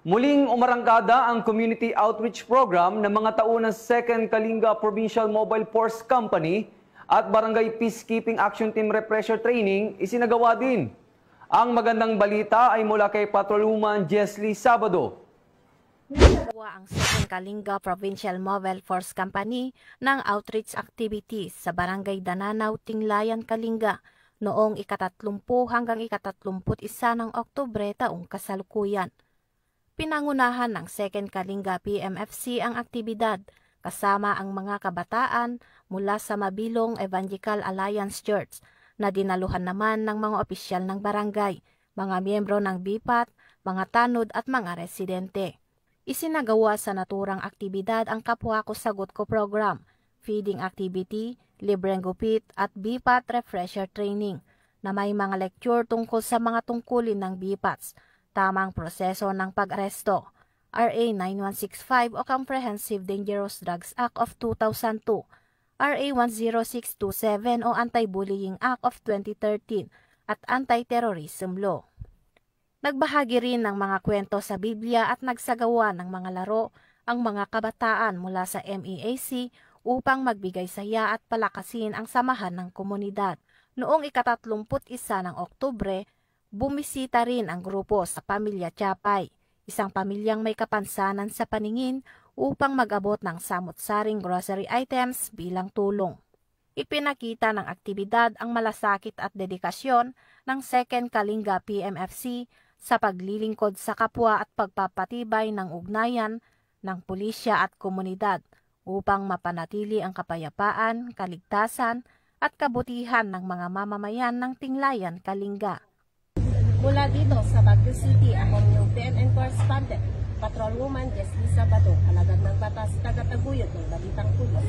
Muling umarangkada ang Community Outreach Program ng mga tao ng 2nd Kalinga Provincial Mobile Force Company at Barangay Peacekeeping Action Team Refresher Training isinagawa din. Ang magandang balita ay mula kay Patrolwoman Jesly Sabado. Nagawa ang 2nd Kalinga Provincial Mobile Force Company ng outreach activities sa Barangay Dananaw, Tinglayan, Kalinga noong ika-30 hanggang ika-31 ng Oktubre taong kasalukuyan. Pinangunahan ng 2nd Kalinga PMFC ang aktibidad kasama ang mga kabataan mula sa Mabilong Evangelical Alliance Church na dinaluhan naman ng mga opisyal ng barangay, mga miyembro ng BIPAT, mga tanod at mga residente. Isinagawa sa naturang aktibidad ang Kapwa Ko Sagot Ko program, feeding activity, libreng gupit at BIPAT refresher training na may mga lecture tungkol sa mga tungkulin ng BIPATs, tamang proseso ng pag-aresto, RA 9165 o Comprehensive Dangerous Drugs Act of 2002, RA 10627 o Anti-Bullying Act of 2013 at Anti-Terrorism Law. Nagbahagi rin ng mga kwento sa Biblia at nagsagawa ng mga laro ang mga kabataan mula sa MEAC upang magbigay saya at palakasin ang samahan ng komunidad. Noong ika-31 ng Oktubre, bumisita rin ang grupo sa Pamilya Chapay, isang pamilyang may kapansanan sa paningin upang mag-abot ng samot-saring grocery items bilang tulong. Ipinakita ng aktibidad ang malasakit at dedikasyon ng 2nd Kalinga PMFC sa paglilingkod sa kapwa at pagpapatibay ng ugnayan ng pulisya at komunidad upang mapanatili ang kapayapaan, kaligtasan at kabutihan ng mga mamamayan ng Tinglayan, Kalinga. Mula dito sa Baguio City, ako yung PNN correspondent, Patrolwoman Jesly Sabado, alagad ng batas, taga-taguyod ng Balitang Pulis.